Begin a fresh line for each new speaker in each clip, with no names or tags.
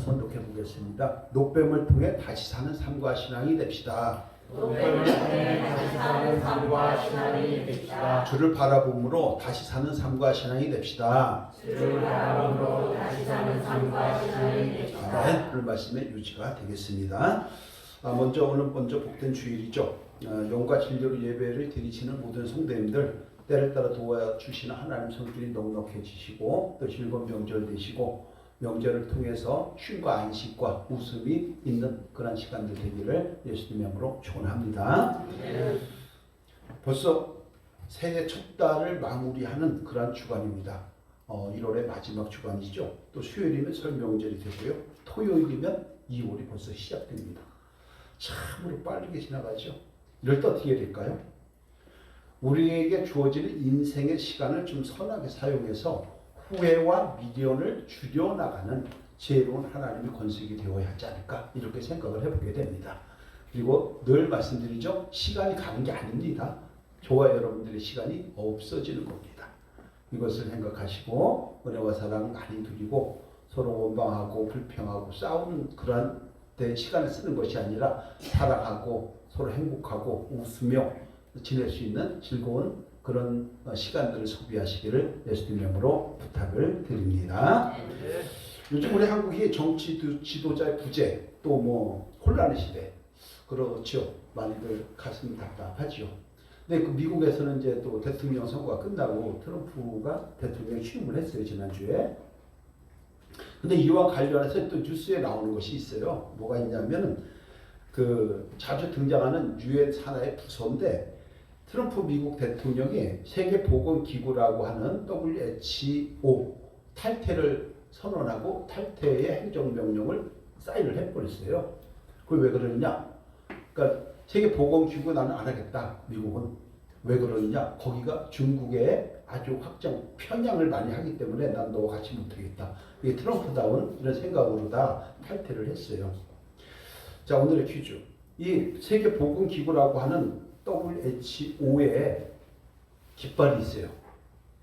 선독해 보겠습니다. 노뱀을 통해 다시 사는 삶과 신앙이 됩시다.
노뱀을 통해 다시 사는 삶과 신앙이 됩시다.
주를 바라봄으로 다시 사는 삶과 신앙이 됩시다.
주를 바라봄으로 다시 사는 삶과 신앙이 됩시다.
아멘. 오늘 말씀의 유지가 되겠습니다. 먼저 오늘 복된 주일이죠. 영과 진리로 예배를 드리시는 모든 성도님들 때를 따라 도와주시는 하나님 성길이 넉넉해지시고 또 즐거운 명절 되시고 명절을 통해서 쉼과 안식과 웃음이 있는 그런 시간들 되기를 예수님의 이름으로 축원합니다. 벌써 새해 첫 달을 마무리하는 그런 주간입니다. 1월의 마지막 주간이죠. 또 수요일이면 설 명절이 되고요. 토요일이면 2월이 벌써 시작됩니다. 참으로 빠르게 지나가죠. 이럴 때 어떻게 될까요? 우리에게 주어지는 인생의 시간을 좀 선하게 사용해서 후회와 미련을 줄여나가는 지혜로운 하나님의 권속이 되어야 하지 않을까 이렇게 생각을 해보게 됩니다. 그리고 늘 말씀드리죠. 시간이 가는 게 아닙니다. 저와 여러분들의 시간이 없어지는 겁니다. 이것을 생각하시고 은혜와 사랑 많이 누리고 서로 원망하고 불평하고 싸우는 그러한 데 시간을 쓰는 것이 아니라 사랑하고 서로 행복하고 웃으며 지낼 수 있는 즐거운 그런 시간들을 소비하시기를 예수님의 이름으로 부탁을 드립니다. 요즘 우리 한국이 정치 지도자의 부재 또 뭐 혼란의 시대 그렇죠. 많이들 가슴이 답답하죠. 근데 그 미국에서는 이제 또 대통령 선거가 끝나고 트럼프가 대통령 취임을 했어요. 지난주에. 근데 이와 관련해서 또 뉴스에 나오는 것이 있어요. 뭐가 있냐면 그 자주 등장하는 유엔 산하의 부서인데 트럼프 미국 대통령이 세계보건기구라고 하는 WHO 탈퇴를 선언하고 탈퇴의 행정명령을 사인을 해버렸어요. 그게 왜 그러느냐? 그러니까 세계보건기구 나는 안 하겠다. 미국은. 왜 그러느냐? 거기가 중국의 아주 확장 편향을 많이 하기 때문에 난 너와 같이 못하겠다. 이게 트럼프다운 이런 생각으로 다 탈퇴를 했어요. 자, 오늘의 퀴즈. 이 세계보건기구라고 하는 WHO에 깃발이 있어요.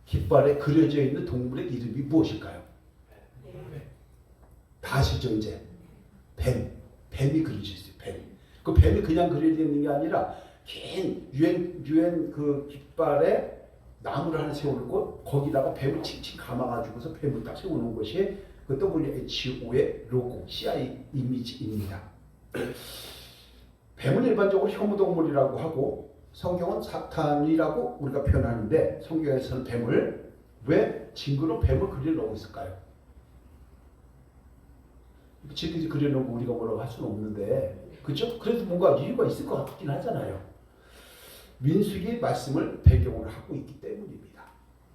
깃발에 그려져 있는 동물의 이름이 무엇일까요? 다 아시죠 이제? 뱀이 그려져 있어요. 뱀. 그 뱀이 그냥 그려져 있는 게 아니라 긴 유엔 그 깃발에 나무를 하나 세워놓고 거기다가 뱀을 칭칭 감아가지고서 뱀을 딱 세우는 것이 그 WHO의 로고, CI 이미지입니다. 뱀은 일반적으로 혐오동물이라고 하고 성경은 사탄이라고 우리가 표현하는데 성경에서는 뱀을 왜 징그러운 뱀을 그려놓고 있을까요? 지금 그려놓고 우리가 뭐라고 할 수는 없는데 그렇죠? 그래도 뭔가 이유가 있을 것 같긴 하잖아요. 민수기 말씀을 배경으로 하고 있기 때문입니다.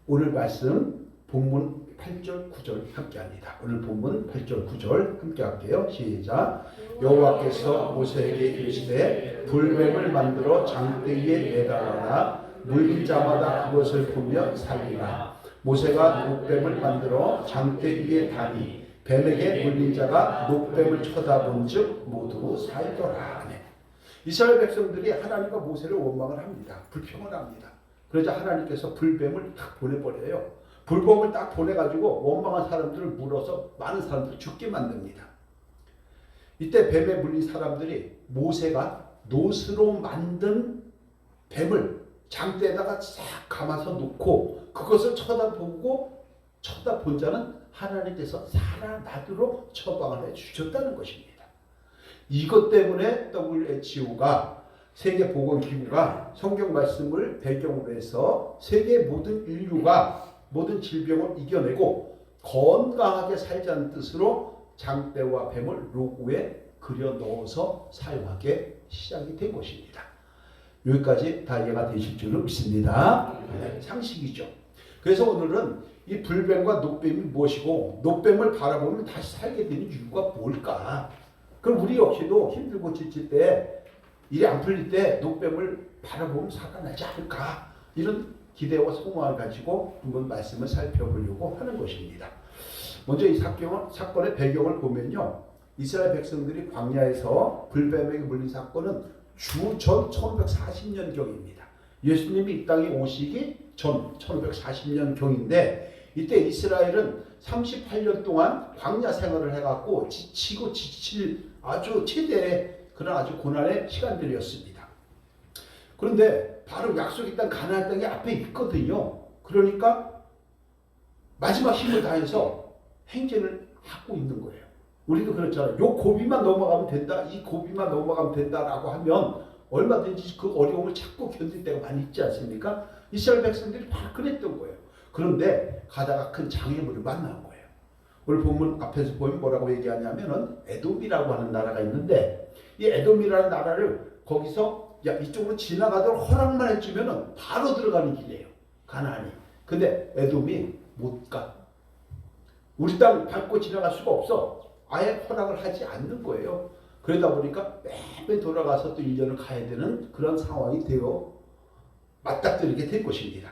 오늘 말씀 본문 8절 9절 함께합니다. 오늘 본문 8절 9절 함께할게요. 시작. 여호와께서 모세에게 이르시되 불뱀을 만들어 장대 위에 매달아라. 물린 자마다 그것을 보며 살리라. 모세가 녹뱀을 만들어 장대 위에 다니 뱀에게 물린 자가 녹뱀을 쳐다본즉 모두 살더라. 이스라엘 백성들이 하나님과 모세를 원망을 합니다. 불평을 합니다. 그러자 하나님께서 불뱀을 딱 보내버려요. 불뱀을 딱 보내가지고 원망한 사람들을 물어서 많은 사람들을 죽게 만듭니다. 이때 뱀에 물린 사람들이 모세가 노스로 만든 뱀을 장대에다가 싹 감아서 놓고 그것을 쳐다본 자는 하나님께서 살아나도록 처방을 해주셨다는 것입니다. 이것 때문에 WHO가 세계보건기구가 성경 말씀을 배경으로 해서 세계 모든 인류가 모든 질병을 이겨내고 건강하게 살자는 뜻으로 장대와 뱀을 로고에 그려 넣어서 사용하게 시작이 된 것입니다. 여기까지 다 이해가 되실 줄로 믿습니다. 상식이죠. 그래서 오늘은 이 불뱀과 녹뱀이 무엇이고 녹뱀을 바라보면 다시 살게 되는 이유가 뭘까? 그럼 우리 역시도 힘들고 지칠 때 일이 안 풀릴 때 녹뱀을 바라보면 사가 나지 않을까? 이런 기대와 소망을 가지고 한번 말씀을 살펴보려고 하는 것입니다. 먼저 이 사건의 배경을 보면요. 이스라엘 백성들이 광야에서 불뱀에게 물린 사건은 주전 1540년경입니다. 예수님이 이 땅에 오시기 전 1540년경인데 이때 이스라엘은 38년 동안 광야 생활을 해갖고 지치고 지칠 아주 최대의 그런 아주 고난의 시간들이었습니다. 그런데 바로 약속의 땅 가나안 땅이 앞에 있거든요. 그러니까 마지막 힘을 다해서 행진을 하고 있는 거예요. 우리도 그렇잖아요. 요 고비만 넘어가면 된다, 이 고비만 넘어가면 된다라고 하면 얼마든지 그 어려움을 참고 견딜 때가 많이 있지 않습니까? 이스라엘 백성들이 다 그랬던 거예요. 그런데 가다가 큰 장애물을 만난 거예요. 오늘 본문 앞에서 보면 뭐라고 얘기하냐면은 에돔이라고 하는 나라가 있는데 이 에돔이라는 나라를 거기서 야 이쪽으로 지나가도록 허락만 해주면은 바로 들어가는 길이에요. 가나안이. 근데 에돔이 못 가. 우리 땅 밟고 지나갈 수가 없어. 아예 허락을 하지 않는 거예요. 그러다 보니까 매번 돌아가서 또 1년을 가야 되는 그런 상황이 되어 맞닥뜨리게 된 것입니다.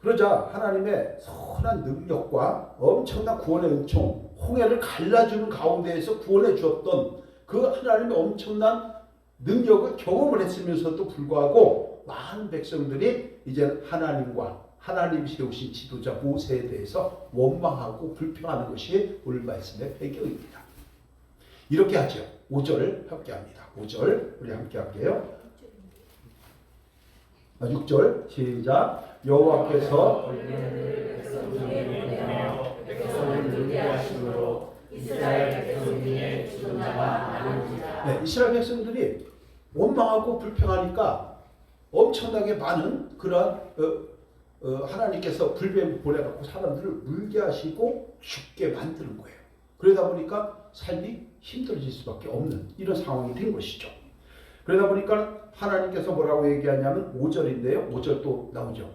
그러자 하나님의 선한 능력과 엄청난 구원의 은총, 홍해를 갈라주는 가운데에서 구원해 주었던 그 하나님의 엄청난 능력을 경험을 했으면서도 불구하고 많은 백성들이 이제 하나님이 세우신 지도자 모세에 대해서 원망하고 불평하는 것이 오늘 말씀의 배경입니다. 이렇게 하죠. 5절 함께 합니다. 5절 우리 함께 할게요. 6절 시작. 여호와께서
백성을 누게 하심으로 이스라엘 백성 중에 죽은 자가 많은지라.
네, 이스라엘 백성들이 원망하고 불평하니까 엄청나게 많은 그런 하나님께서 불뱀 보내갖고 사람들을 물게 하시고 죽게 만드는 거예요. 그러다 보니까 삶이 힘들어질 수밖에 없는 이런 상황이 된 것이죠. 그러다 보니까 하나님께서 뭐라고 얘기하냐면 5절인데요. 5절 또 나오죠.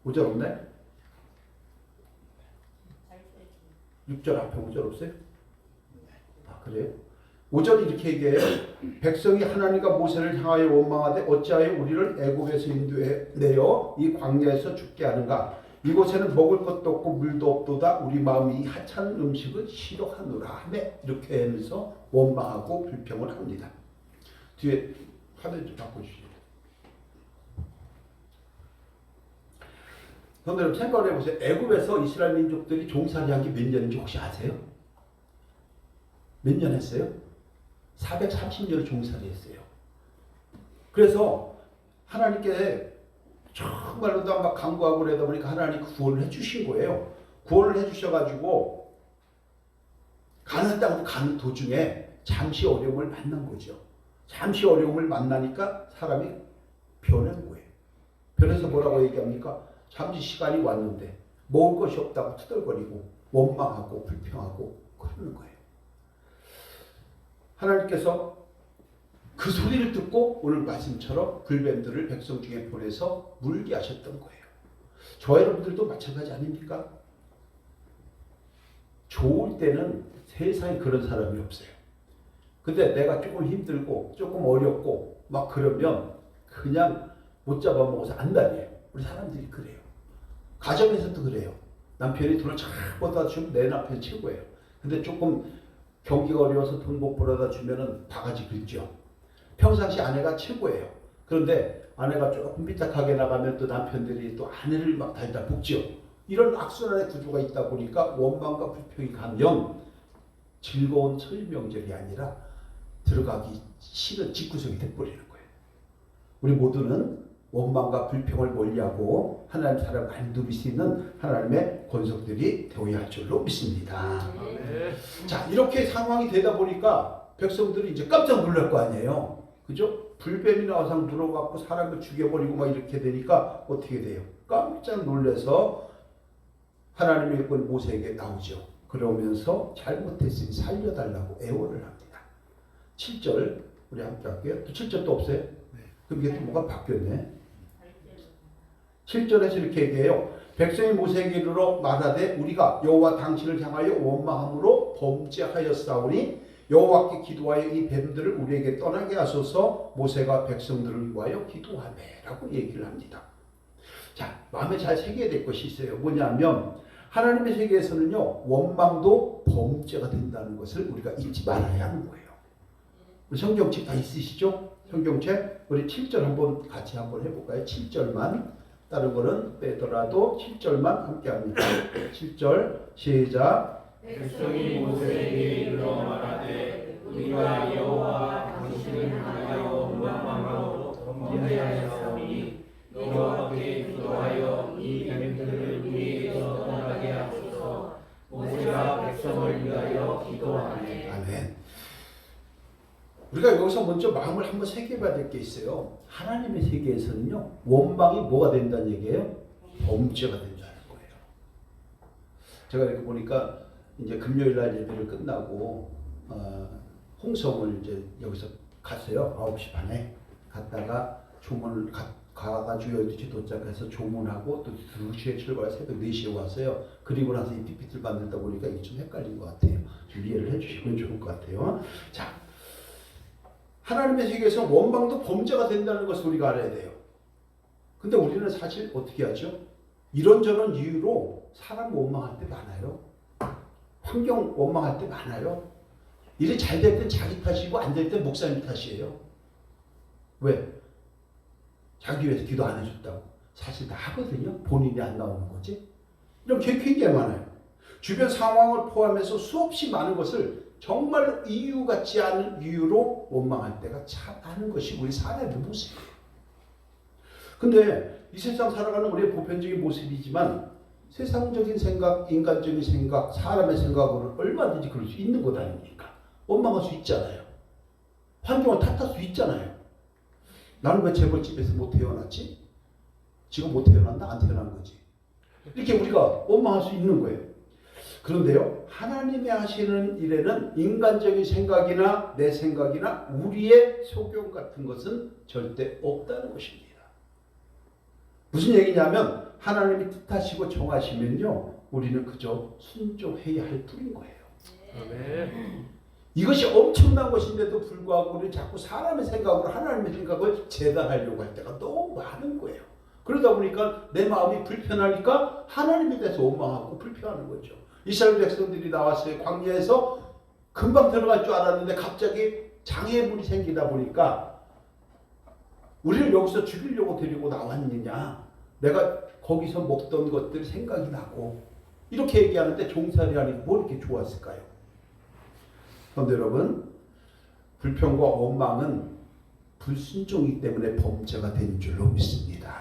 5절 없네? 6절 앞에 5절 없어요? 아 그래요? 5절이 이렇게 얘기해요. 백성이 하나님과 모세를 향하여 원망하되 어찌하여 우리를 애굽에서 인도해내어 이 광야에서 죽게 하는가. 이곳에는 먹을 것도 없고 물도 없도다. 우리 마음이 이 하찮은 음식을 싫어하노라 하며 이렇게 하면서 원망하고 불평을 합니다. 뒤에 화면 좀 바꿔주시죠. 여러분 생각을 해보세요. 애굽에서 이스라엘 민족들이 종살이 한 게 몇 년인지 혹시 아세요? 몇 년 했어요? 430년을 종살이 했어요. 그래서 하나님께 정말로도 막 간구하고 그러다 보니까 하나님 구원을 해주신 거예요. 구원을 해주셔가지고 가나안 땅으로 가는 도중에 잠시 어려움을 만난 거죠. 잠시 어려움을 만나니까 사람이 변한 거예요. 변해서 뭐라고 얘기합니까? 잠시 시간이 왔는데 먹을 것이 없다고 투덜거리고 원망하고 불평하고 그러는 거예요. 하나님께서 그 소리를 듣고 오늘 말씀처럼 불뱀들을 백성 중에 보내서 물게 하셨던 거예요. 저와 여러분들도 마찬가지 아닙니까? 좋을 때는 세상에 그런 사람이 없어요. 근데 내가 조금 힘들고 조금 어렵고 막 그러면 그냥 못 잡아먹어서 안달이에요. 우리 사람들이 그래요. 가정에서도 그래요. 남편이 돈을 잘 벌어다 주면 내 남편이 최고예요. 근데 조금 경기가 어려워서 돈 못 벌어다 주면은 바가지 긁죠. 평상시 아내가 최고예요. 그런데 아내가 조금 삐딱하게 나가면 또 남편들이 또 아내를 막 달달 볶죠. 이런 악순환의 구조가 있다 보니까 원망과 불평이 가면 즐거운 설명절이 아니라 들어가기 싫은 집구석이 돼버리는 거예요. 우리 모두는 원망과 불평을 멀리하고 하나님 사람 많이 누릴 수 있는 하나님의 권속들이 되어야 할 줄로 믿습니다. 자, 이렇게 상황이 되다 보니까 백성들이 이제 깜짝 놀랄 거 아니에요. 그죠? 불뱀이 나와서 물어갖고 사람을 죽여버리고 막 이렇게 되니까 어떻게 돼요? 깜짝 놀라서 하나님의 권 모세에게 나오죠. 그러면서 잘못했으니 살려달라고 애원을 합니다. 7절 우리 함께 할게요. 또 7절 또 없어요? 그럼 이게 또 뭐가 바뀌었네. 7절에서 이렇게 얘기해요. 백성이 모세에게 이르러 말하되 우리가 여호와 당신을 향하여 원망함으로 범죄하였사오니 여호와께 기도하여 이 뱀들을 우리에게 떠나게 하소서. 모세가 백성들을 위하여 기도하며 라고 얘기를 합니다. 자, 마음에 잘 새겨야 될 것이 있어요. 뭐냐면 하나님의 세계에서는요, 원망도 범죄가 된다는 것을 우리가 잊지 말아야 하는 거예요. 우리 성경책 다 있으시죠? 성경책 우리 7절 한번 같이 한번 해볼까요? 7절만 다른 거는 빼더라도 7절만 함께 합니다. 7절 시작.
백성이 모세에게 이르러 말하되 우리가 여호와 당신을 향하여 원망하고 범죄하였사오니 여호와께 기도하여 이 뱀들을 우리에게서 떠나게 하소서. 모세가 백성을 위하여 기도하네.
아멘. 우리가 여기서 먼저 마음을 한번 새겨봐야 될 게 있어요. 하나님의 세계에서는요, 원망이 뭐가 된다는 얘기예요? 범죄가 된다는 거예요. 제가 이렇게 보니까 이제 금요일 날 예배를 끝나고 홍성을 이제 여기서 갔어요. 9시 반에 갔다가 조문을 가가지고 12시 도착해서 조문하고 또 2시에 출발해서 새벽 4시에 왔어요. 그리고 나서 이 PPT를 만들다 보니까 이게 좀 헷갈린 것 같아요. 좀 이해를 해주시면 좋을 것 같아요. 자, 하나님의 세계에서 원망도 범죄가 된다는 것을 우리가 알아야 돼요. 근데 우리는 사실 어떻게 하죠? 이런저런 이유로 사람 원망할 때 많아요. 환경 원망할 때 많아요. 일이 잘 될 땐 자기 탓이고 안 될 땐 목사님 탓이에요. 왜? 자기 위해서 기도 안 해줬다고. 사실 다 하거든요. 본인이 안 나오는 거지. 이런 게 굉장히 많아요. 주변 상황을 포함해서 수없이 많은 것을 정말 이유 같지 않은 이유로 원망할 때가 참 많은 것이 우리 사람의 모습이에요. 근데 이 세상 살아가는 우리의 보편적인 모습이지만 세상적인 생각, 인간적인 생각, 사람의 생각으로 얼마든지 그럴 수 있는 것 아닙니까? 원망할 수 있잖아요. 환경을 탓할 수 있잖아요. 나는 왜 재벌집에서 못 태어났지? 지금 못 태어났나? 안 태어난 거지. 이렇게 우리가 원망할 수 있는 거예요. 그런데요, 하나님이 하시는 일에는 인간적인 생각이나 내 생각이나 우리의 소견 같은 것은 절대 없다는 것입니다. 무슨 얘기냐면 하나님이 뜻하시고 정하시면요, 우리는 그저 순종해야 할 뿐인 거예요. 이것이 엄청난 것인데도 불구하고 우리는 자꾸 사람의 생각으로 하나님의 생각을 재단하려고 할 때가 너무 많은 거예요. 그러다 보니까 내 마음이 불편하니까 하나님에 대해서 원망하고 불평하는 거죠. 이스라엘 백성들이 나왔어요. 광야에서 금방 들어갈 줄 알았는데 갑자기 장애물이 생기다 보니까 우리를 여기서 죽이려고 데리고 나왔느냐, 내가 거기서 먹던 것들이 생각이 나고, 이렇게 얘기하는데 종살이 아니고 뭐 이렇게 좋았을까요? 그런데 여러분, 불평과 원망은 불순종이기 때문에 범죄가 된 줄로 믿습니다.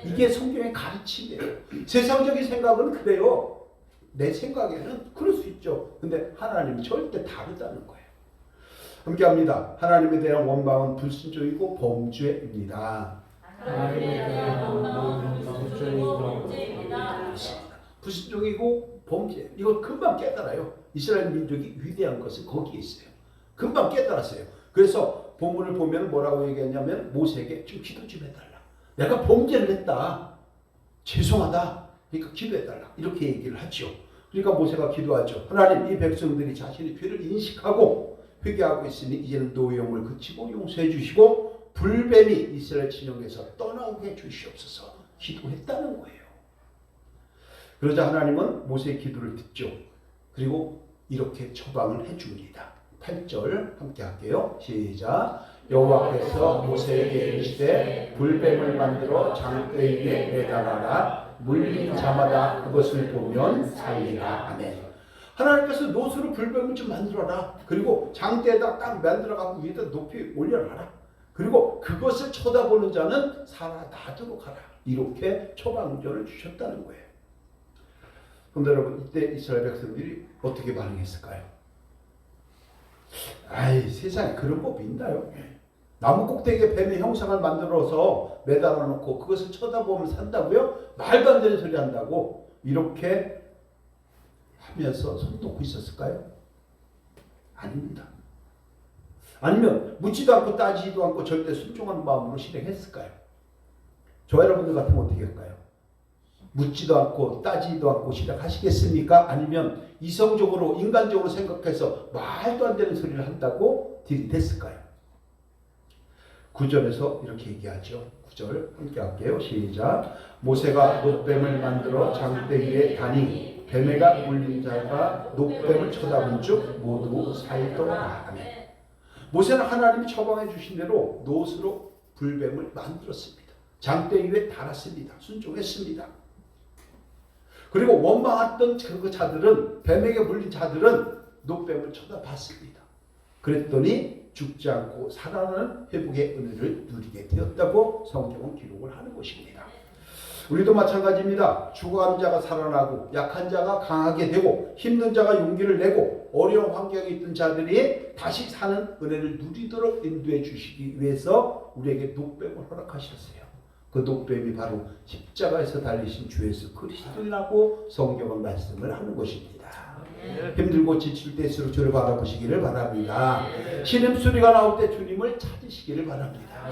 이게 성경의 가르침이에요. 세상적인 생각은 그래요. 내 생각에는 그럴 수 있죠. 근데 하나님은 절대 다르다는 거예요. 함께 합니다. 하나님에 대한 원망은 불순종이고 범죄입니다.
하나님에 대한 원망은 불순종이고 범죄입니다.
불순종이고 범죄. 이거 금방 깨달아요. 이스라엘 민족이 위대한 것은 거기에 있어요. 금방 깨달았어요. 그래서 본문을 보면 뭐라고 얘기했냐면 모세에게 좀 기도 좀 해달라. 내가 범죄를 했다. 죄송하다. 그러니까 기도해달라. 이렇게 얘기를 하죠. 그러니까 모세가 기도하죠. 하나님, 이 백성들이 자신의 죄를 인식하고 회개하고 있으니 이제는 노여움을 그치고 용서해 주시고 불뱀이 이스라엘 진영에서 떠나오게 해 주시옵소서. 기도했다는 거예요. 그러자 하나님은 모세의 기도를 듣죠. 그리고 이렇게 처방을 해줍니다. 8절 함께 할게요. 시작. 여호와께서 모세에게 이르시되 불뱀을 만들어 장대 위에 매달아라. 물린 자마다 그것을 보면 살리라. 아멘. 하나님께서 노수로 불뱀을 좀 만들어라. 그리고 장대에다 딱 만들어갖고 위에다 높이 올려놔라. 그리고 그것을 쳐다보는 자는 살아나도록 하라. 이렇게 처방전을 주셨다는 거예요. 그런데 여러분, 이때 이스라엘 백성들이 어떻게 반응했을까요? 아이, 세상에 그런 법이 있나요? 나무 꼭대기에 뱀의 형상을 만들어서 매달아 놓고 그것을 쳐다보면 산다고요? 말도 안 되는 소리 한다고 이렇게 하면서 손 놓고 있었을까요? 아닙니다. 아니면 묻지도 않고 따지지도 않고 절대 순종하는 마음으로 실행했을까요? 저 여러분들 같으면 어떻게 할까요? 묻지도 않고 따지지도 않고 실행하시겠습니까? 아니면 이성적으로 인간적으로 생각해서 말도 안 되는 소리를 한다고 들이댔을까요? 9절에서 이렇게 얘기하죠. 9절 함께 할게요. 시작. 모세가 놋뱀을 만들어 장대 위에 다니 뱀에가 물린 자가 놋뱀을 쳐다본 즉 모두 살더라. 모세는 하나님이 처방해 주신 대로 놋으로 불뱀을 만들었습니다. 장대 위에 달았습니다. 순종했습니다. 그리고 원망했던 그 자들은, 뱀에게 물린 자들은 녹뱀을 쳐다봤습니다. 그랬더니 죽지 않고 살아나는 회복의 은혜를 누리게 되었다고 성경은 기록을 하는 것입니다. 우리도 마찬가지입니다. 죽어가는 자가 살아나고 약한 자가 강하게 되고 힘든 자가 용기를 내고 어려운 환경에 있던 자들이 다시 사는 은혜를 누리도록 인도해 주시기 위해서 우리에게 녹뱀을 허락하셨어요. 그 녹뱀이 바로 십자가에서 달리신 주 예수 그리스도라고 성경은 말씀을 하는 것입니다. 힘들고 지칠 때일수록 주를 바라보시기를 바랍니다. 신음소리가 나올 때 주님을 찾으시기를 바랍니다.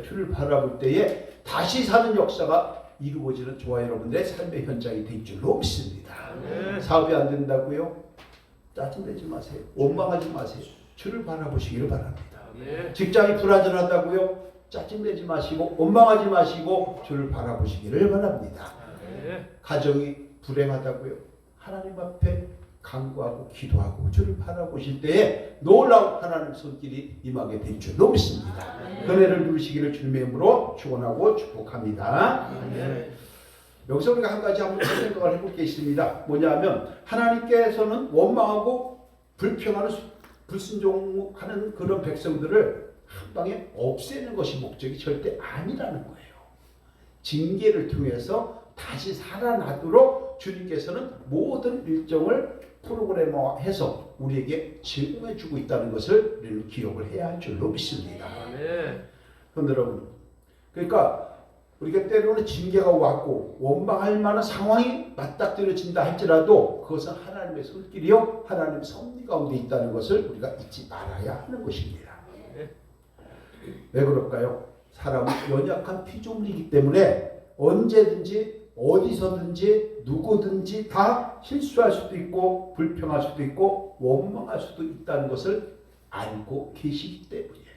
주를 바라볼 때에 다시 사는 역사가 이루어지는 저와 여러분들의 삶의 현장이 될 줄로 믿습니다. 사업이 안 된다고요? 짜증내지 마세요. 원망하지 마세요. 주를 바라보시기를 바랍니다. 직장이 불안전하다고요? 짜증내지 마시고 원망하지 마시고 주를 바라보시기를 바랍니다. 가정이 불행하다고요? 하나님 앞에 간구하고 기도하고 주를 바라보실 때에 놀라운 하나님 손길이 임하게 될 줄로 믿습니다. 은혜를 누리시기를 주님의 이름으로 축원하고 축복합니다. 여기서 우리가 한 가지 한번 생각을 해볼 게 있습니다. 뭐냐면 하나님께서는 원망하고 불평하는 불순종하는 그런 백성들을 한 방에 없애는 것이 목적이 절대 아니라는 거예요. 징계를 통해서 다시 살아나도록 주님께서는 모든 일정을 프로그래머해서 우리에게 제공해 주고 있다는 것을 우리는 기억을 해야 할 줄로 믿습니다. 그런데 여러분, 그러니까 우리가 때로는 징계가 왔고 원망할 만한 상황이 맞닥뜨려진다 할지라도 그것은 하나님의 손길이요 하나님의 섭리 가운데 있다는 것을 우리가 잊지 말아야 하는 것입니다. 왜 그럴까요? 사람은 연약한 피조물이기 때문에 언제든지 어디서든지 누구든지 다 실수할 수도 있고 불평할 수도 있고 원망할 수도 있다는 것을 알고 계시기 때문이에요.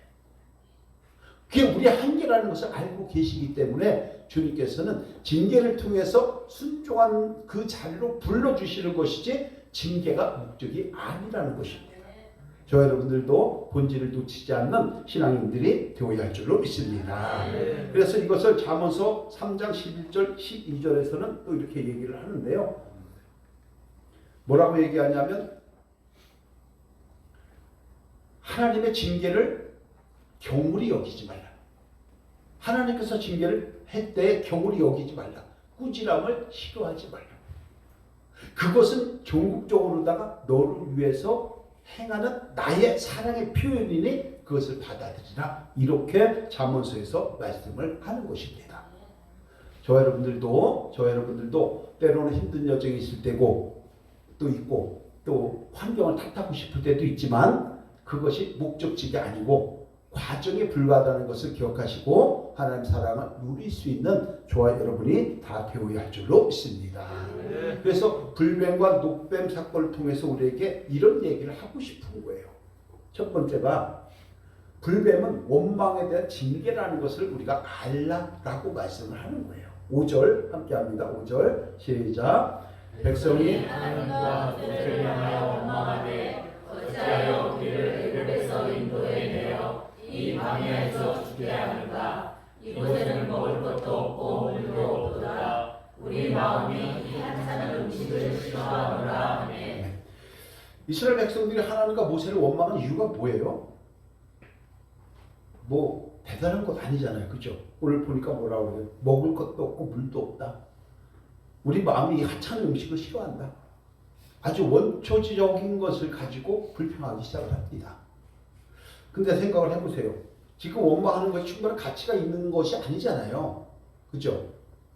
그게 우리의 한계라는 것을 알고 계시기 때문에 주님께서는 징계를 통해서 순종한 그 자리로 불러주시는 것이지 징계가 목적이 아니라는 것입니다. 저 여러분들도 본질을 놓치지 않는 신앙인들이 되어야 할 줄로 믿습니다. 그래서 이것을 잠언서 3장 11절 12절에서는 또 이렇게 얘기를 하는데요. 뭐라고 얘기하냐면 하나님의 징계를 경홀히 여기지 말라. 하나님께서 징계를 할 때 경홀히 여기지 말라. 꾸지람을 싫어하지 말라. 그것은 종국적으로다가 너를 위해서 행하는 나의 사랑의 표현이니 그것을 받아들이라. 이렇게 잠언서에서 말씀을 하는 것입니다. 저와 여러분들도 때로는 힘든 여정이 있을 때고 또 있고 또 환경을 탓하고 싶을 때도 있지만 그것이 목적지가 아니고 과정에 불과하다는 것을 기억하시고 하나님 사랑을 누릴 수 있는 저와 여러분이 다 되어야 할 줄로 믿습니다. 그래서 불뱀과 녹뱀 사건을 통해서 우리에게 이런 얘기를 하고 싶은 거예요. 첫 번째가 불뱀은 원망에 대한 징계라는 것을 우리가 알라라고 말씀을 하는 거예요. 5절 함께 합니다. 5절 시작. 백성이
하나님과 그들을 향하여 원망하되 어찌하여 우리를 애굽에서 인도해내어 이 광야에서 죽게 하는가. 이곳에는 먹을 것도 없고 물도 없도다. 우리 마음이 이 한산한 음식을 싫어하노라 하네.
이스라엘 백성들이 하나님과 모세를 원망한 이유가 뭐예요? 뭐 대단한 것 아니잖아요. 그죠? 오늘 보니까 뭐라고 그래요? 먹을 것도 없고 물도 없다. 우리 마음이 이 하찮은 음식을 싫어한다. 아주 원초적인 것을 가지고 불평하기 시작을 합니다. 근데 생각을 해보세요. 지금 원망하는 것이 충분한 가치가 있는 것이 아니잖아요. 그죠?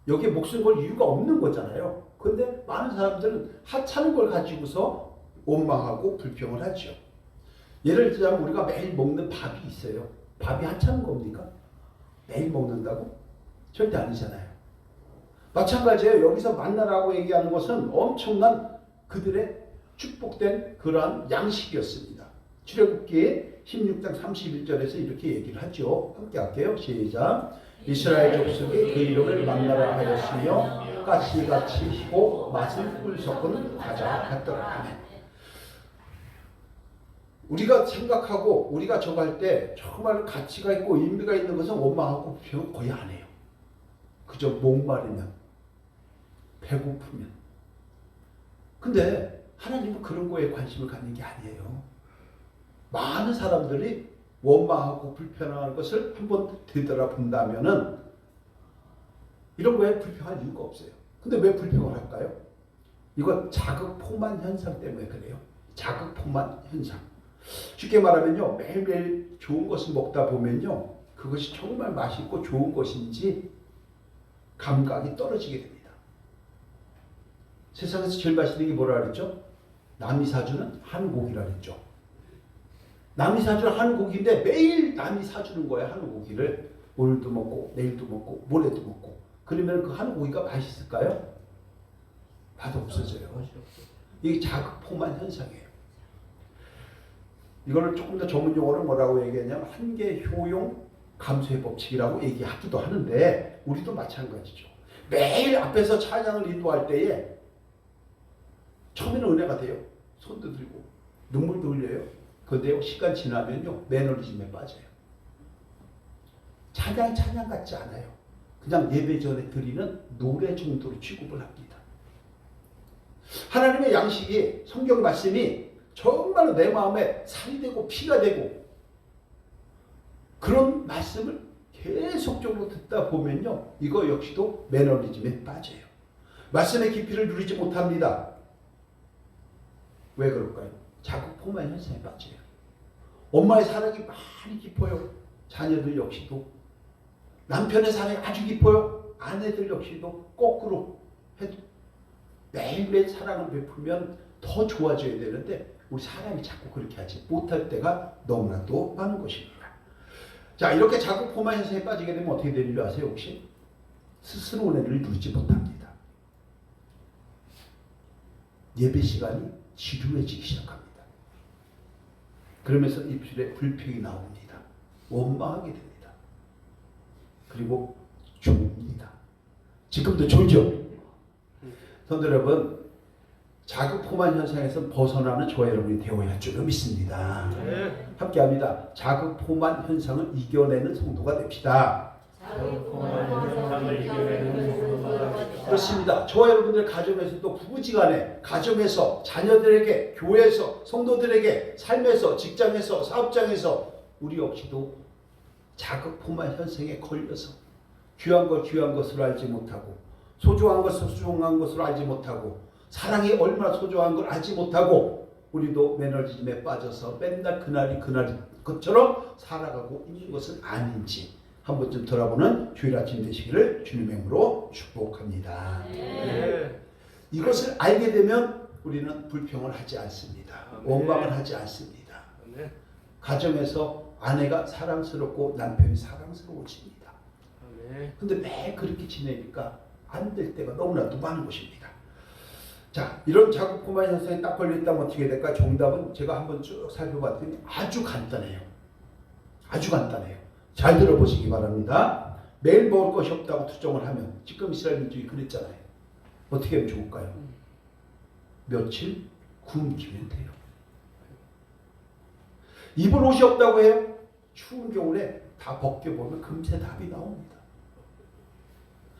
여기에 목숨 걸 이유가 없는 거잖아요. 근데 많은 사람들은 하찮은 걸 가지고서 원망하고 불평을 하죠. 예를 들자면 우리가 매일 먹는 밥이 있어요. 밥이 하찮은 겁니까? 매일 먹는다고? 절대 아니잖아요. 마찬가지예요. 여기서 만나라고 얘기하는 것은 엄청난 그들의 축복된 그러한 양식이었습니다. 출애굽기 16장 31절에서 이렇게 얘기를 하죠. 함께 할게요. 시작. 이스라엘 족속이 그 이름을 만나라 하였으며 가시같이 희고 맛을 꿀 섞은 과자와 같더라. 아멘. 우리가 생각하고 우리가 저거 할 때 정말 가치가 있고 의미가 있는 것은 원망하고 불평은 거의 안 해요. 그저 목마르면, 배고프면. 근데 하나님은 그런 거에 관심을 갖는 게 아니에요. 많은 사람들이 원망하고 불평하는 것을 한번 되돌아본다면은 이런 거에 불평할 이유가 없어요. 근데 왜 불평을 할까요? 이건 자극포만 현상 때문에 그래요. 자극포만 현상. 쉽게 말하면요, 매일매일 좋은 것을 먹다 보면요, 그것이 정말 맛있고 좋은 것인지 감각이 떨어지게 됩니다. 세상에서 제일 맛있는 게 뭐라 그랬죠? 남이 사주는 한 고기라 그랬죠. 남이 사주는 한 고기인데 매일 남이 사주는 거야, 한 고기를. 오늘도 먹고 내일도 먹고 모레도 먹고. 그러면 그 한 고기가 맛있을까요? 맛 없어져요. 이게 자극포만 현상이에요. 이거를 조금 더 전문 용어로 뭐라고 얘기하냐면 한계 효용 감소의 법칙이라고 얘기하기도 하는데 우리도 마찬가지죠. 매일 앞에서 찬양을 인도할 때에 처음에는 은혜가 돼요. 손도 들고 눈물도 흘려요. 그런데 시간 지나면요, 매너리즘에 빠져요. 찬양이 찬양 같지 않아요. 그냥 예배 전에 드리는 노래 정도로 취급을 합니다. 하나님의 양식이, 성경 말씀이 정말로 내 마음에 살이 되고 피가 되고 그런 말씀을 계속적으로 듣다 보면요, 이거 역시도 매너리즘에 빠져요. 말씀의 깊이를 누리지 못합니다. 왜 그럴까요? 자극포만 현상에 빠져요. 엄마의 사랑이 많이 깊어요. 자녀들 역시도. 남편의 사랑이 아주 깊어요. 아내들 역시도 거꾸로 해도 매일매일 사랑을 베풀면 더 좋아져야 되는데 우리 사람이 자꾸 그렇게 하지 못할 때가 너무나도 많은 것입니다. 자, 이렇게 자극포만 현상에 빠지게 되면 어떻게 되는 줄 아세요 혹시? 스스로 은혜를 누리지 못합니다. 예배 시간이 지루해지기 시작합니다. 그러면서 입술에 불평이 나옵니다. 원망하게 됩니다. 그리고 졸립니다. 지금도 졸죠? 성도 여러분, 자극포만 현상에서 벗어나는 저와 여러분이 되어야 할 줄로 믿습니다.
네.
함께합니다. 자극포만 현상을 이겨내는 성도가 됩시다.
자극포만 현상을 이겨내는 성도가 됩시다.
그렇습니다. 저와 여러분들 가정에서도 부부지간에, 가정에서, 자녀들에게, 교회에서, 성도들에게, 삶에서, 직장에서, 사업장에서 우리 역시도 자극포만 현상에 걸려서 귀한 걸 귀한 것으로 알지 못하고 소중한 것을 소중한 것으로 알지 못하고 사랑이 얼마나 소중한 걸 알지 못하고 우리도 매너리즘에 빠져서 맨날 그날이 그날인 것처럼 살아가고 있는 것은 아닌지 한 번쯤 돌아보는 주일 아침 되시기를 주님의 이름으로 축복합니다.
네.
이것을 알게 되면 우리는 불평을 하지 않습니다. 원망을 하지 않습니다.
네.
가정에서 아내가 사랑스럽고 남편이 사랑스러워집니다.
네.
근데 매일 그렇게 지내니까 안 될 때가 너무나도 많은 것입니다. 자, 이런 자극포만 현상에 딱 걸렸다면 어떻게 될까? 정답은 제가 한번 쭉 살펴봤더니 아주 간단해요. 아주 간단해요. 잘 들어보시기 바랍니다. 매일 먹을 것이 없다고 투정을 하면 지금 이스라엘 민족이 그랬잖아요. 어떻게 하면 좋을까요? 며칠 굶기면 돼요. 입을 옷이 없다고 해요. 추운 겨울에 다 벗겨보면 금세 답이 나옵니다.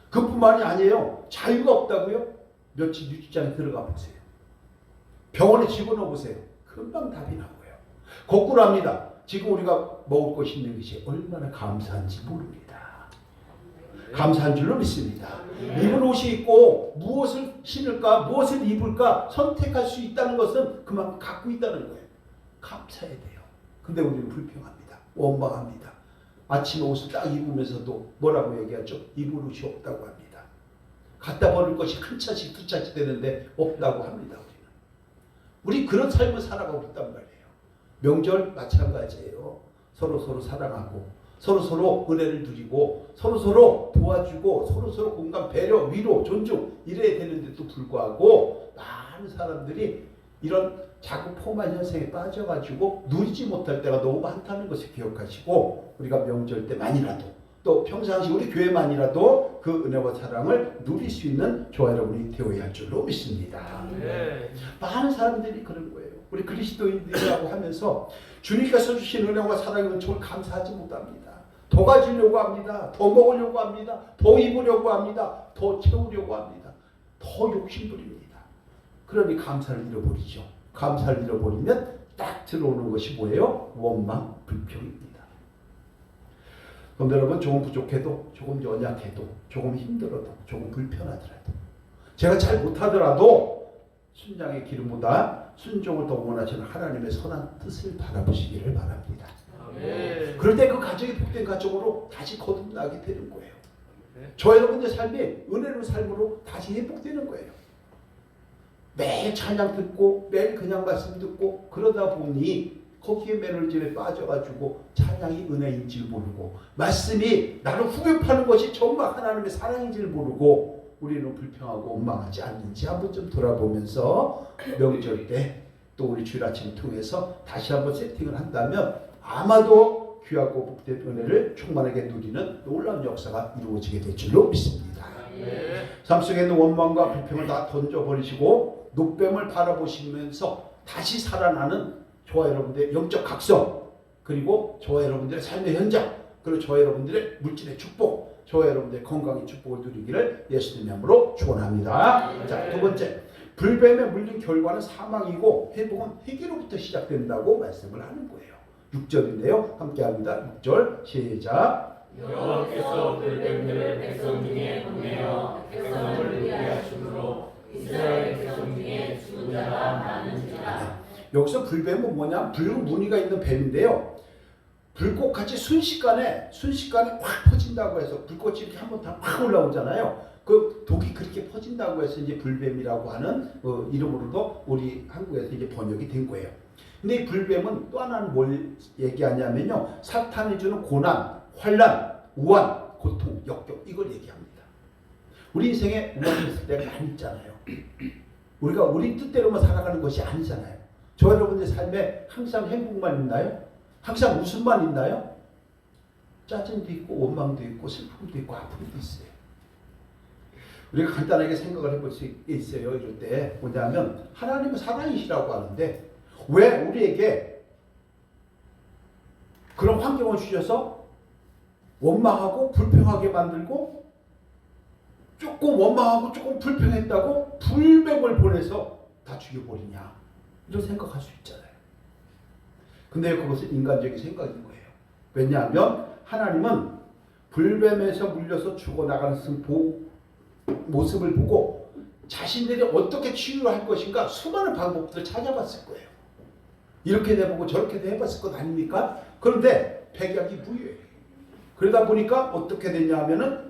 그뿐만이 아니에요. 자유가 없다고요? 며칠 유치장에 들어가 보세요. 병원에 집어넣어 보세요. 금방 답이 나고요. 거꾸로 합니다. 지금 우리가 먹을 것이 있는 것이 얼마나 감사한지 모릅니다. 감사한 줄로 믿습니다. 입을 옷이 있고 무엇을 신을까 무엇을 입을까 선택할 수 있다는 것은 그만큼 갖고 있다는 거예요. 감사해야 돼요. 근데 우리는 불평합니다. 원망합니다. 아침에 옷을 딱 입으면서도 뭐라고 얘기하죠? 입을 옷이 없다고 합니다. 갖다 버릴 것이 한 차씩 두 차씩 되는데 없다고 합니다. 우리 그런 삶을 살아가고 있단 말이에요. 명절 마찬가지예요. 서로 사랑하고 서로 은혜를 누리고 서로 도와주고 서로 공감, 배려, 위로, 존중 이래야 되는데도 불구하고 많은 사람들이 이런 자극포만 현상에 빠져가지고 누리지 못할 때가 너무 많다는 것을 기억하시고 우리가 명절 때만이라도 또 평상시 우리 교회만이라도 그 은혜와 사랑을 누릴 수 있는 저와 여러분이 되어야 할 줄로 믿습니다.
네.
많은 사람들이 그런 거예요. 우리 그리스도인들이라고 하면서 주님께서 주신 은혜와 사랑의 은총을 감사하지 못합니다. 더 가지려고 합니다. 더 먹으려고 합니다. 더 입으려고 합니다. 더 채우려고 합니다. 더 욕심부립니다. 그러니 감사를 잃어버리죠. 감사를 잃어버리면 딱 들어오는 것이 뭐예요? 원망, 불평입니다. 그럼 여러분 조금 부족해도 조금 연약해도 조금 힘들어도 조금 불편하더라도 제가 잘 못하더라도 순양의 기름보다 순종을 더 원하시는 하나님의 선한 뜻을 바라보시기를 바랍니다.
네.
그럴 때 그 가정이 복된 가정으로 다시 거듭나게 되는 거예요.
네.
저 여러분의 삶이 은혜로운 삶으로 다시 회복되는 거예요. 매일 찬양 듣고 매일 그냥 말씀 듣고 그러다 보니 거기에 매너질에 빠져가지고 찬양이 은혜인 줄 모르고 말씀이 나를 후벼파는 것이 정말 하나님의 사랑인 줄 모르고 우리는 불평하고 원망하지 않는지 한번 좀 돌아보면서 명절 때 또 우리 주일 아침 통해서 다시 한번 세팅을 한다면 아마도 귀하고 복된 은혜를 충만하게 누리는 놀라운 역사가 이루어지게 될 줄로 믿습니다.
네.
삶 속에 있는 원망과 불평을 다 던져버리시고 노뱀을 바라보시면서 다시 살아나는 저와 여러분들의 영적 각성, 그리고 저와 여러분들의 삶의 현장, 그리고 저와 여러분들의 물질의 축복, 저와 여러분들의 건강의 축복을 누리기를 예수님의 이름으로 축원합니다. 자, 두 번째, 불뱀에 물린 결과는 사망이고 회복은 회개로부터 시작된다고 말씀을 하는 거예요. 6절인데요. 함께합니다. 6절 시작.
여호와께서 불뱀들을 백성 중에 보내어 백성을 물게 하심으로 이스라엘 백성 중에 죽은 자가 많은지라.
여기서 불뱀은 뭐냐? 붉은 무늬가 있는 뱀인데요. 불꽃같이 순식간에 확 퍼진다고 해서 불꽃이 이렇게 한번 다 확 올라오잖아요. 그 독이 그렇게 퍼진다고 해서 이제 불뱀이라고 하는 이름으로도 우리 한국에서 이제 번역이 된 거예요. 근데 이 불뱀은 또 하나는 뭘 얘기하냐면요. 사탄이 주는 고난, 환난, 우한, 고통, 역경 이걸 얘기합니다. 우리 인생에 우한이 있을 때가 많이 있잖아요. 우리가 우리 뜻대로만 살아가는 것이 아니잖아요. 저 여러분의 삶에 항상 행복만 있나요? 항상 웃음만 있나요? 짜증도 있고 원망도 있고 슬픔도 있고 아픔도 있어요. 우리가 간단하게 생각을 해볼 수 있어요. 이럴 때 뭐냐면 하나님은 사랑이시라고 하는데 왜 우리에게 그런 환경을 주셔서 원망하고 불평하게 만들고 조금 원망하고 조금 불평했다고 불뱀을 보내서 다 죽여버리냐 이런 생각할 수 있잖아요. 근데 그것은 인간적인 생각인 거예요. 왜냐하면 하나님은 불뱀에서 물려서 죽어나가는 모습을 보고 자신들이 어떻게 치유할 것인가 수많은 방법들을 찾아봤을 거예요. 이렇게도 해보고 저렇게도 해봤을 것 아닙니까? 그런데 백약이 무효예요. 그러다 보니까 어떻게 되냐 하면은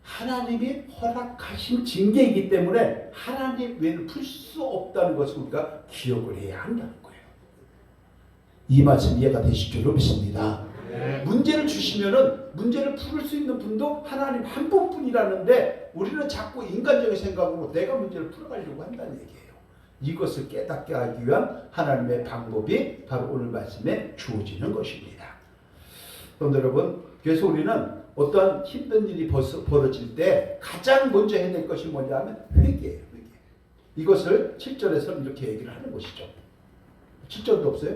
하나님이 허락하신 징계이기 때문에 하나님 외에는 풀 수 없다는 것을 우리가 기억을 해야 한다는 거예요. 이 말씀 이해가 되실 줄로 믿습니다.
네.
문제를 주시면은 문제를 풀을 수 있는 분도 하나님 한 분뿐이라는데 우리는 자꾸 인간적인 생각으로 내가 문제를 풀어가려고 한다는 얘기예요. 이것을 깨닫게 하기 위한 하나님의 방법이 바로 오늘 말씀에 주어지는 것입니다. 그런데 여러분, 그래서 우리는 어떠한 힘든 일이 벌어질 때 가장 먼저 해야 될 것이 뭐냐면 회개예요. 회개. 이것을 7절에서 이렇게 얘기를 하는 것이죠. 7절도 없어요?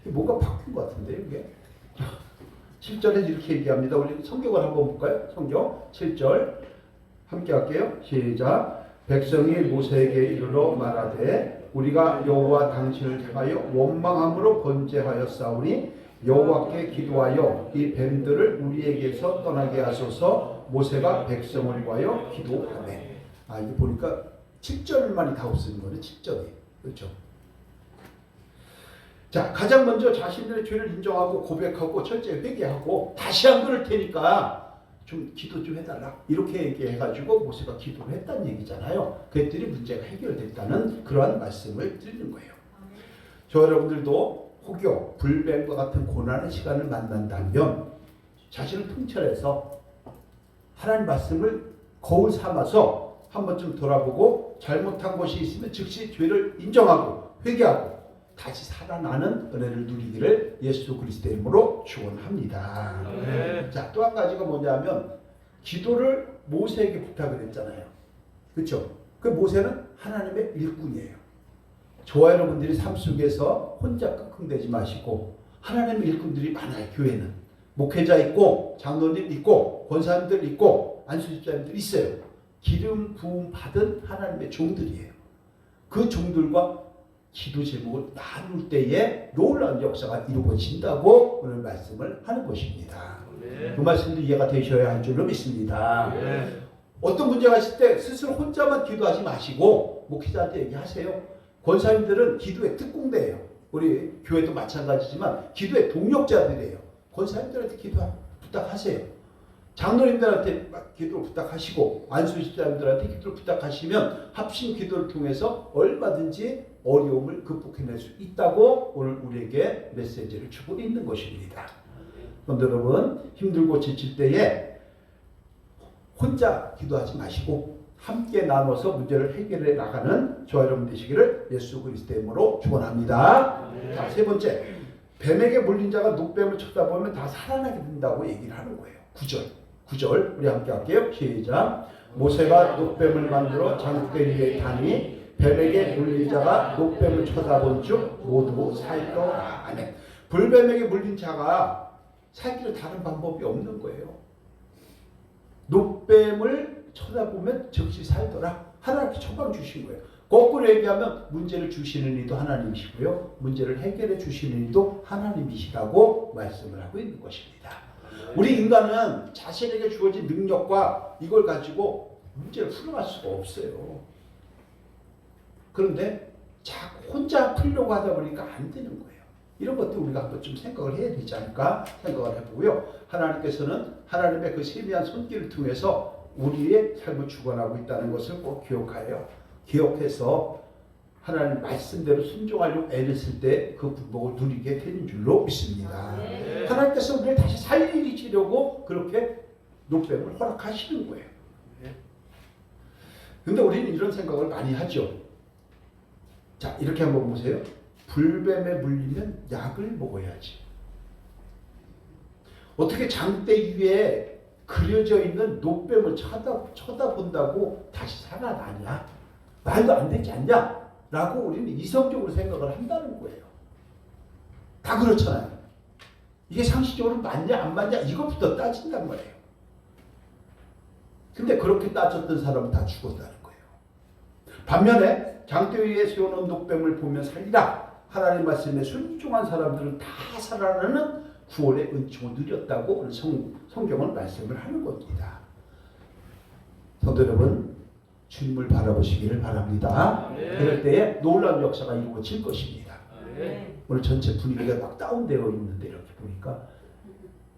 뭔가 바뀐 것 같은데요, 이게? 7절에 이렇게 얘기합니다. 우리 성경을 한번 볼까요? 성경 7절 함께 할게요. 시작. 백성이 모세에게 이르러 말하되 우리가 여호와 당신을 향하여 원망함으로 번제하였사오니 여호와께 기도하여 이 뱀들을 우리에게서 떠나게 하소서. 모세가 백성을 위하여 기도하네. 이게 보니까 7절만이 다 없는 거네. 7절이. 그렇죠? 자, 가장 먼저 자신들의 죄를 인정하고 고백하고 철저히 회개하고 다시 안 그럴 테니까 좀 기도 좀 해달라 이렇게 얘기해가지고 모세가 기도를 했다는 얘기잖아요. 그랬더니 문제가 해결됐다는 그러한 말씀을 드리는 거예요. 저 여러분들도 혹여 불뱀과 같은 고난의 시간을 만난다면 자신을 통찰해서 하나님 말씀을 거울 삼아서 한 번쯤 돌아보고 잘못한 것이 있으면 즉시 죄를 인정하고 회개하고 다시 살아나는 은혜를 누리기를 예수 그리스도의 이름으로 축원합니다.
네.
자, 또 한 가지가 뭐냐면 기도를 모세에게 부탁을 했잖아요. 그렇죠? 그 모세는 하나님의 일꾼이에요. 저와 여러분들이 삶 속에서 혼자 끙끙대지 마시고 하나님의 일꾼들이 많아요. 교회는 목회자 있고 장로님 있고 권사님들 있고 안수집사님들 있어요. 기름 부음 받은 하나님의 종들이에요. 그 종들과 기도 제목을 나눌 때에 놀라운 역사가 이루어진다고 오늘 말씀을 하는 것입니다.
네.
그 말씀도 이해가 되셔야 할 줄로 믿습니다.
네.
어떤 문제가 있을 때 스스로 혼자만 기도하지 마시고 목회자한테 얘기하세요. 권사님들은 기도의 특공대예요. 우리 교회도 마찬가지지만 기도의 동력자들이에요. 권사님들한테 부탁하세요. 장로님들한테 기도를 부탁하시고 안수집사님들한테 기도를 부탁하시면 합심 기도를 통해서 얼마든지 어려움을 극복해낼 수 있다고 오늘 우리에게 메시지를 주고 있는 것입니다. 그런데 여러분 힘들고 지칠 때에 혼자 기도하지 마시고 함께 나눠서 문제를 해결해 나가는 저와 여러분 되시기를 예수 그리스도의 이름으로 축원합니다. 자, 세 번째, 뱀에게 물린 자가 녹뱀을 쳐다보면 다 살아나게 된다고 얘기를 하는 거예요. 9절 우리 함께 할게요. 시작. 모세가 녹뱀을 만들어 장대 위에 타니 뱀에게 물린 자가 녹뱀을 쳐다본 즉 모두 살더라. 아멘. 불뱀에게 물린 자가 살기로 다른 방법이 없는 거예요. 녹뱀을 쳐다보면 즉시 살더라. 하나님께 처방 주신 거예요. 거꾸로 얘기하면 문제를 주시는 이도 하나님이시고요. 문제를 해결해 주시는 이도 하나님이시라고 말씀을 하고 있는 것입니다. 우리 인간은 자신에게 주어진 능력과 이걸 가지고 문제를 풀어갈 수가 없어요. 그런데 자꾸 혼자 풀려고 하다 보니까 안 되는 거예요. 이런 것도 우리가 한번 좀 생각을 해야 되지 않을까 생각을 해보고요. 하나님께서는 하나님의 그 세미한 손길을 통해서 우리의 삶을 주관하고 있다는 것을 꼭 기억해서 하나님 말씀대로 순종하려고 애를 쓸 때 그 분복을 누리게 되는 줄로 믿습니다.
네.
하나님께서 우리를 다시 살리시려고 그렇게 녹뱀을 허락하시는 거예요. 근데 우리는 이런 생각을 많이 하죠. 자, 이렇게 한번 보세요. 불뱀에 물리면 약을 먹어야지. 어떻게 장대 위에 그려져 있는 녹뱀을 쳐다본다고 다시 살아나냐? 말도 안 되지 않냐? 라고 우리는 이성적으로 생각을 한다는 거예요. 다 그렇잖아요. 이게 상식적으로 맞냐 안 맞냐 이것부터 따진단 말이에요. 근데 그렇게 따졌던 사람은 다 죽었다는 거예요. 반면에 장대 위에 세워놓은 녹뱀을 보면 살리라. 하나님 말씀에 순종한 사람들은 다 살아나는 구원의 은총을 누렸다고 오늘 성경은 말씀을 하는 겁니다. 성도 여러분, 주님을 바라보시기를 바랍니다.
네.
그럴 때에 놀라운 역사가 이루어질 것입니다.
네.
오늘 전체 분위기가 막 다운되어 있는데 이렇게 보니까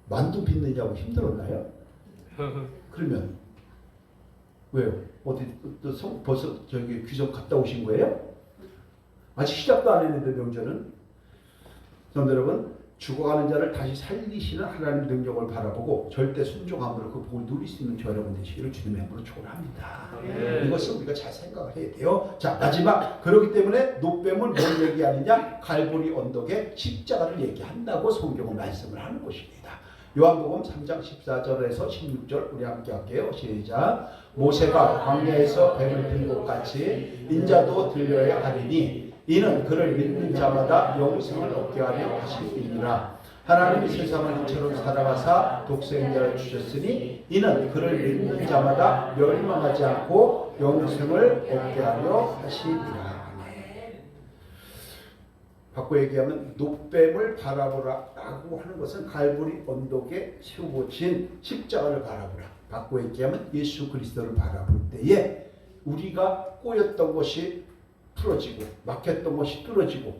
만두 빚느냐고 힘들었나요? 그러면 왜요? 어디 벌써 저기 귀성 갔다 오신 거예요? 아직 시작도 안 했는데 명절은. 성도 여러분, 죽어가는 자를 다시 살리시는 하나님 능력을 바라보고 절대 순종함으로 그 복을 누릴 수 있는 저 여러분 되시기를 주님의 이름으로 축원합니다.
네.
이것을 우리가 잘 생각을 해야 돼요. 자, 마지막, 그렇기 때문에 녹뱀을 뭘 얘기하느냐? 갈보리 언덕의 십자가를 얘기한다고 성경은 말씀을 하는 것입니다. 요한복음 3장 14절에서 16절 우리 함께 할게요. 시작. 모세가 광야에서 뱀을 든 것 같이 인자도 들려야 하리니 이는 그를 믿는 자마다 영생을 얻게 하려 하심이니라. 하나님이 세상을 이처럼 사랑하사 독생자를 주셨으니 이는 그를 믿는 자마다 멸망하지 않고 영생을 얻게 하려 하심이라. 바꿔 얘기하면 녹뱀을 바라보라라고 하는 것은 갈보리 언덕에 세워진 십자가를 바라보라. 바꿔 얘기하면 예수 그리스도를 바라볼 때에 우리가 꼬였던 것이 풀어지고 막혔던 것이 뚫어지고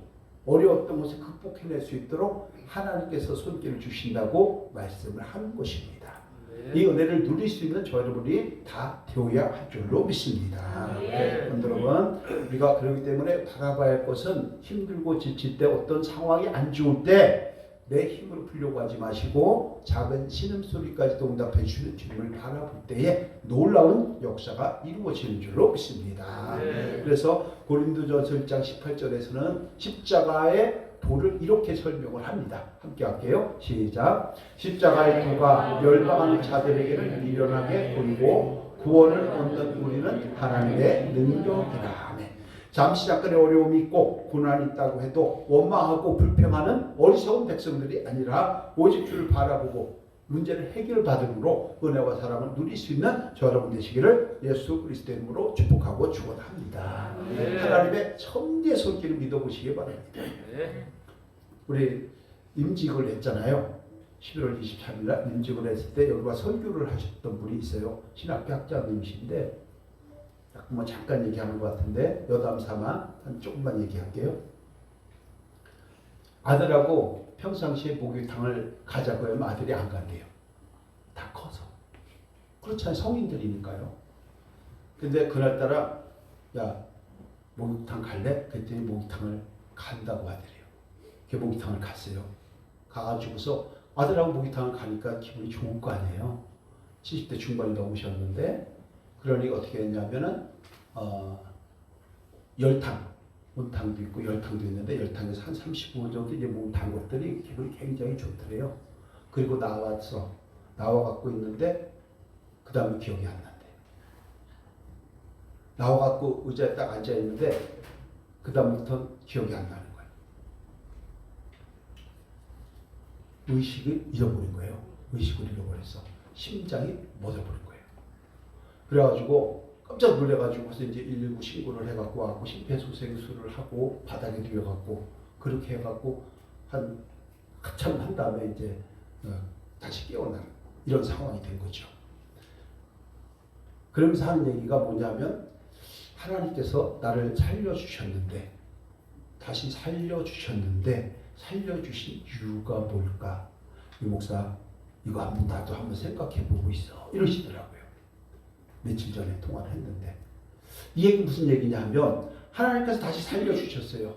어려웠던 것을 극복해낼 수 있도록 하나님께서 손길을 주신다고 말씀을 하는 것입니다. 이 은혜를 누릴 수 있는 저 여러분이 다 되어야 할 줄로 믿습니다. 여러분, 우리가 그렇기 때문에 바라봐야 할 것은 힘들고 지칠 때 어떤 상황이 안 좋을 때 내 힘으로 풀려고 하지 마시고 작은 신음소리까지도 응답해 주시는 주님을 바라볼 때에 놀라운 역사가 이루어지는 줄로 믿습니다. 그래서 고린도전서 1장 18절에서는 십자가의 도를 이렇게 설명을 합니다. 함께 할게요. 시작. 십자가의 도가 멸망하는 자들에게는 미련하게 보이고 구원을 얻는 우리는 하나님의 능력이라. 아멘. 잠시 잠깐의 어려움이 있고 고난이 있다고 해도 원망하고 불평하는 어리석은 백성들이 아니라 오직 주를 바라보고 문제를 해결받음으로 은혜와 사랑을 누릴 수 있는 저 여러분 되시기를 예수 그리스도의 이름으로 축복하고 축원합니다.
네.
하나님의 첨예 손길을 믿어보시기 바랍니다.
네.
우리 임직을 했잖아요. 11월 23일 날 임직을 했을 때 여기 와 설교를 하셨던 분이 있어요. 신학교 학자님이신데 뭐 잠깐 얘기하는 것 같은데 여담삼아 한 조금만 얘기할게요. 아들하고 평상시에 목욕탕을 가자고 하면 아들이 안 간대요. 다 커서. 그렇잖아요. 성인들이니까요. 근데 그날따라 야 목욕탕 갈래? 그랬더니 목욕탕을 간다고 하더래요. 그 목욕탕을 갔어요. 가가지고서 아들하고 목욕탕을 가니까 기분이 좋을 거 아니에요. 70대 중반이 넘으셨는데 그러니 어떻게 했냐면은 열탕, 온탕도 있고 열탕도 있는데 열탕에서 한 35분 정도 이제 몸 담궜더니 기분이 굉장히 좋더래요. 그리고 나와갖고 있는데 그 다음에 기억이 안 난대. 나와갖고 의자에 딱 앉아 있는데 그 다음부터 기억이 안 나는 거예요. 의식을 잃어버린 거예요. 의식을 잃어버려서 심장이 멎어버린 거예요. 그래가지고 깜짝 놀래가지고서 이제 119 신고를 해갖고 와갖고 심폐소생술을 하고 바닥에 누워갖고 그렇게 해갖고 한참 한 다음에 이제 다시 깨어나는 이런 상황이 된 거죠. 그러면서 하는 얘기가 뭐냐면 하나님께서 나를 살려주셨는데 다시 살려주셨는데 살려주신 이유가 뭘까? 이 목사 이거 나도 한번 생각해보고 있어 이러시더라고요. 며칠 전에 통화를 했는데 이 얘기 무슨 얘기냐 하면 하나님께서 다시 살려주셨어요.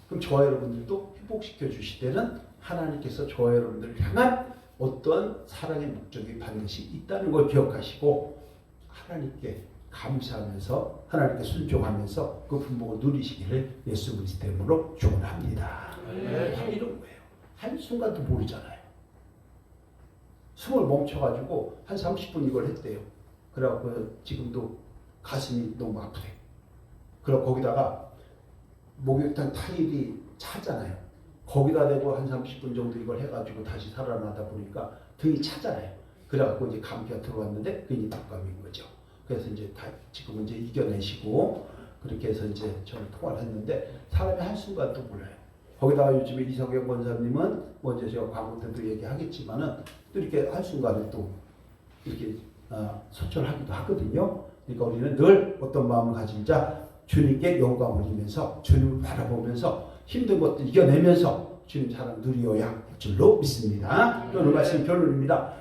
그럼 저와 여러분들도 회복시켜 주실 때는 하나님께서 저와 여러분들을 향한 어떤 사랑의 목적이 반드시 있다는 걸 기억하시고 하나님께 감사하면서 하나님께 순종하면서 그 분복을 누리시기를 예수 그리스도 이름으로 축원합니다. 바로 이런 거예요. 한순간도 모르잖아요. 숨을 멈춰가지고 한 30분 이걸 했대요. 그래갖고 지금도 가슴이 너무 아프대. 그리고 거기다가 목욕탕 타일이 차잖아요. 거기다 대고 한 30분 정도 이걸 해가지고 다시 살아나다 보니까 등이 차잖아요. 그래갖고 이제 감기가 들어왔는데 괜히 독감인 거죠. 그래서 이제 지금은 이제 이겨내시고 그렇게 해서 이제 저를 통화를 했는데 사람이 한순간도 몰라요. 거기다가 요즘에 이석영 권사님은 뭐 이제 제가 광고 때도 얘기하겠지만은 또 이렇게 한순간에 또 이렇게 소철하기도 하거든요. 그러니까 우리는 늘 어떤 마음을 가지자 주님께 영광 올리면서 주님을 바라보면서 힘든 것도 이겨내면서 주님 사랑 누리어야 할 줄로 믿습니다. 오늘 말씀 결론입니다.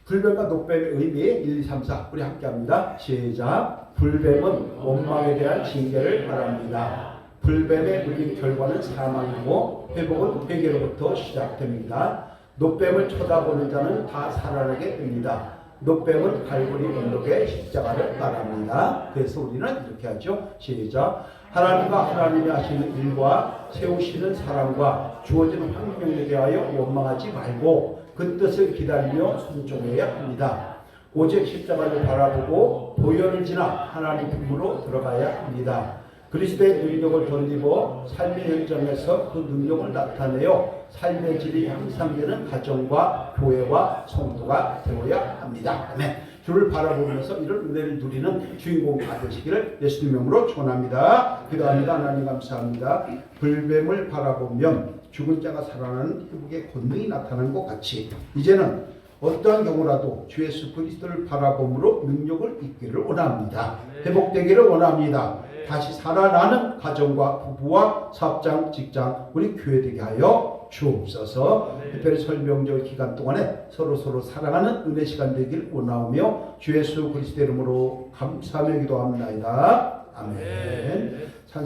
불뱀과 녹뱀의 의미 1, 2, 3, 4 우리 함께 합니다. 시작. 불뱀은 원망에 대한 징계를 말합니다. 불뱀에 물린 결과는 사망이고 회복은 회개로부터 시작됩니다. 녹뱀을 쳐다보는 자는 다 살아나게 됩니다. 녹뱀은 갈고리 언덕의 십자가를 말합니다. 그래서 우리는 이렇게 하죠. 시작. 하나님과 하나님이 하시는 일과 세우시는 사람과 주어지는 환경에 대하여 원망하지 말고 그 뜻을 기다리며 순종해야 합니다. 오직 십자가를 바라보고 보혈을 지나 하나님 품으로 들어가야 합니다. 그리스도의 능력을 덧입어 삶의 현장에서 그 능력을 나타내어 삶의 질이 향상되는 가정과 교회와 성도가 되어야 합니다. 아멘. 주를 바라보면서 이런 은혜를 누리는 주인공이 되시기를 예수님 이름으로 축원합니다. 기도합니다. 하나님 감사합니다. 불뱀을 바라보면 죽은 자가 살아나는 회복의 권능이 나타나는 것 같이 이제는 어떠한 경우라도 주 예수 그리스도를 바라봄으로 능력을 잊기를 원합니다. 회복되기를 원합니다. 다시 살아나는 가정과 부부와 사업장, 직장, 우리 교회 되게 하여 주옵소서. 특별히 설명절 기간 동안에 서로 사랑하는 은혜 시간 되길 원하오며 주 예수 그리스도 이름으로 감사하며 기도합니다. 아멘. 찬송